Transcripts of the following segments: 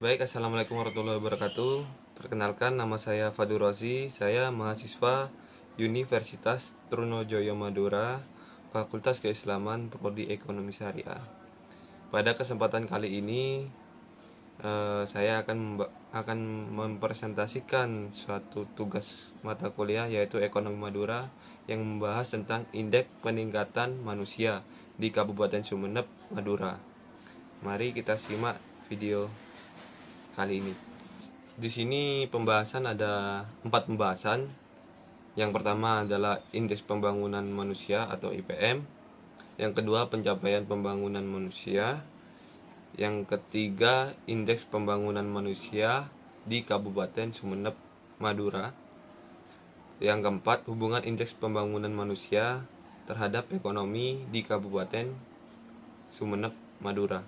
Baik, assalamualaikum warahmatullahi wabarakatuh. Perkenalkan, nama saya Fadul Rozi. Saya mahasiswa Universitas Trunojoyo Madura, Fakultas Keislaman, Prodi Ekonomi Syariah. Pada kesempatan kali ini, saya akan mempresentasikan suatu tugas mata kuliah, yaitu Ekonomi Madura, yang membahas tentang indeks peningkatan manusia di Kabupaten Sumeneb, Madura. Mari kita simak video kali ini. Di sini pembahasan ada 4 pembahasan. Yang pertama adalah Indeks Pembangunan Manusia atau IPM. Yang kedua, pencapaian pembangunan manusia. Yang ketiga, Indeks Pembangunan Manusia di Kabupaten Sumeneb, Madura. Yang keempat, hubungan Indeks Pembangunan Manusia terhadap ekonomi di Kabupaten Sumeneb, Madura.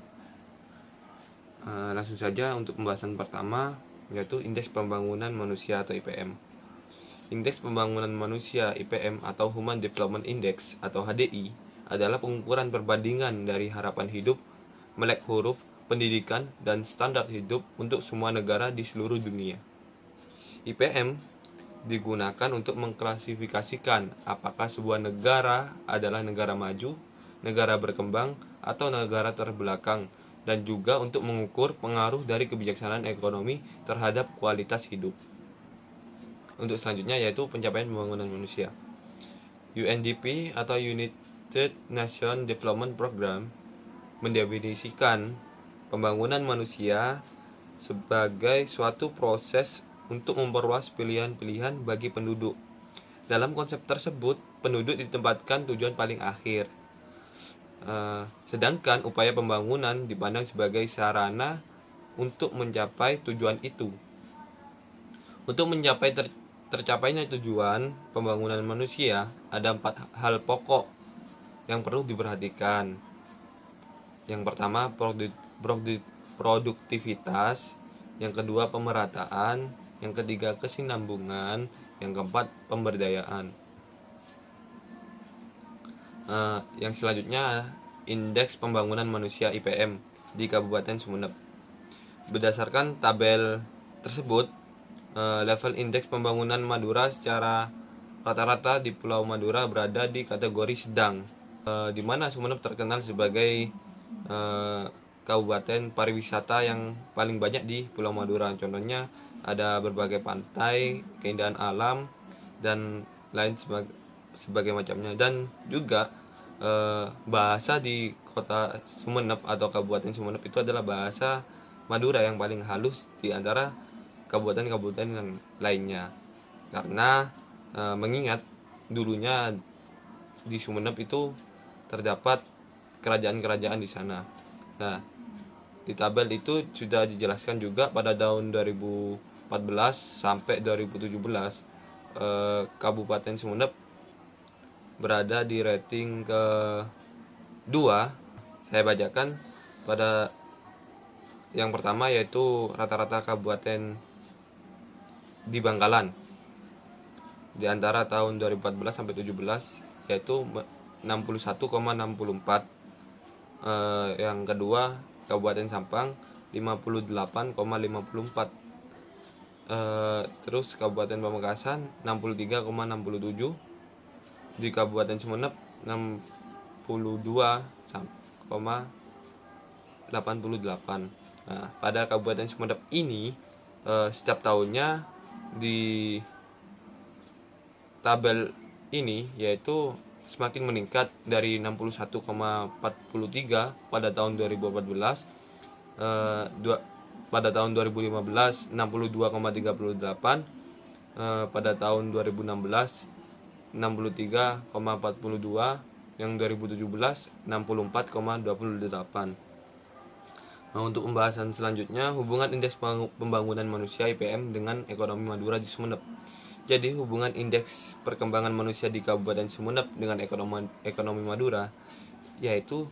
Langsung saja untuk pembahasan pertama, yaitu Indeks Pembangunan Manusia atau IPM. Indeks Pembangunan Manusia IPM atau Human Development Index atau HDI adalah pengukuran perbandingan dari harapan hidup, melek huruf, pendidikan, dan standar hidup untuk semua negara di seluruh dunia. IPM digunakan untuk mengklasifikasikan apakah sebuah negara adalah negara maju, negara berkembang, atau negara terbelakang, dan juga untuk mengukur pengaruh dari kebijaksanaan ekonomi terhadap kualitas hidup. Untuk selanjutnya yaitu pencapaian pembangunan manusia. UNDP atau United Nations Development Program mendefinisikan pembangunan manusia sebagai suatu proses untuk memperluas pilihan-pilihan bagi penduduk. Dalam konsep tersebut, penduduk ditempatkan tujuan paling akhir. Sedangkan upaya pembangunan dipandang sebagai sarana untuk mencapai tujuan itu. Untuk mencapai tercapainya tujuan pembangunan manusia, ada 4 hal pokok yang perlu diperhatikan. Yang pertama, produktivitas. Yang kedua, pemerataan. Yang ketiga, kesinambungan. Yang keempat, pemberdayaan. Yang selanjutnya, Indeks Pembangunan Manusia IPM di Kabupaten Sumeneb. Berdasarkan tabel tersebut, level indeks pembangunan Madura secara rata-rata di Pulau Madura berada di kategori sedang, di mana Sumeneb terkenal sebagai kabupaten pariwisata yang paling banyak di Pulau Madura. Contohnya ada berbagai pantai, keindahan alam, dan lain sebagai macamnya. Dan juga bahasa di kota Sumeneb atau Kabupaten Sumeneb itu adalah bahasa Madura yang paling halus di antara kabupaten-kabupaten yang lainnya. Karena mengingat dulunya di Sumeneb itu terdapat kerajaan-kerajaan di sana. Nah, di tabel itu sudah dijelaskan juga pada tahun 2014 sampai 2017 Kabupaten Sumeneb berada di rating ke-2. Saya bacakan pada yang pertama, yaitu rata-rata kabupaten di Bangkalan di antara tahun 2014 sampai 2017 yaitu 61,64. Yang kedua, Kabupaten Sampang 58,54. Terus Kabupaten Pamekasan 63,67. Di Kabupaten Sumeneb 62,88. Nah, pada Kabupaten Sumeneb ini setiap tahunnya di tabel ini yaitu semakin meningkat dari 61,43 pada tahun 2014, pada tahun 2015 62,38, pada tahun 2016 63,42, yang 2017 64,28. Nah, untuk pembahasan selanjutnya, hubungan indeks pembangunan manusia IPM dengan ekonomi Madura di Sumeneb. Jadi, hubungan indeks perkembangan manusia di Kabupaten Sumeneb dengan ekonomi Madura yaitu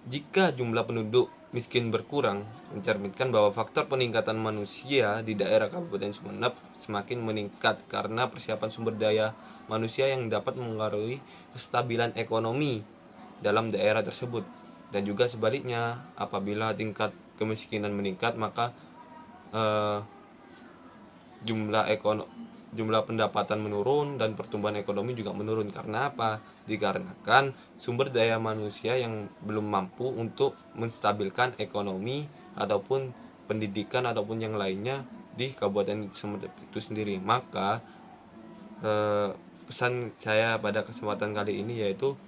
jika jumlah penduduk miskin berkurang, mencerminkan bahwa faktor peningkatan manusia di daerah Kabupaten Sumeneb semakin meningkat karena persiapan sumber daya manusia yang dapat mengaruhi kestabilan ekonomi dalam daerah tersebut. Dan juga sebaliknya, apabila tingkat kemiskinan meningkat, maka eh, jumlah jumlah pendapatan menurun dan pertumbuhan ekonomi juga menurun. Karena apa? Dikarenakan sumber daya manusia yang belum mampu untuk menstabilkan ekonomi ataupun pendidikan ataupun yang lainnya di Kabupaten Sumeneb itu sendiri. Maka eh, pesan saya pada kesempatan kali ini yaitu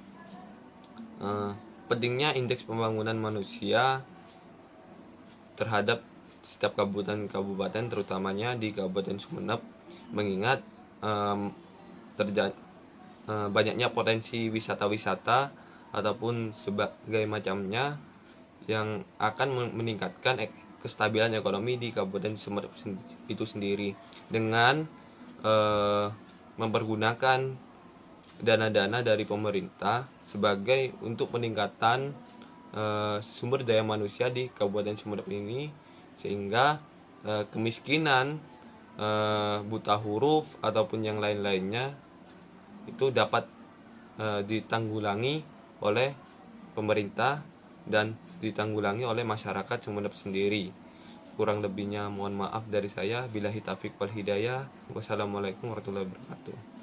eh, pentingnya indeks pembangunan manusia terhadap setiap kabupaten terutamanya di Kabupaten Sumeneb, mengingat em, banyaknya potensi wisata-wisata ataupun sebagai macamnya yang akan meningkatkan kestabilan ekonomi di Kabupaten Sumeneb itu sendiri dengan eh, mempergunakan dana-dana dari pemerintah sebagai untuk peningkatan sumber daya manusia di Kabupaten Sumeneb ini, sehingga kemiskinan, buta huruf ataupun yang lain-lainnya itu dapat ditanggulangi oleh pemerintah dan ditanggulangi oleh masyarakat Sumeneb sendiri. Kurang lebihnya mohon maaf dari saya. Billahi taufiq wal hidayah. Wassalamualaikum warahmatullahi wabarakatuh.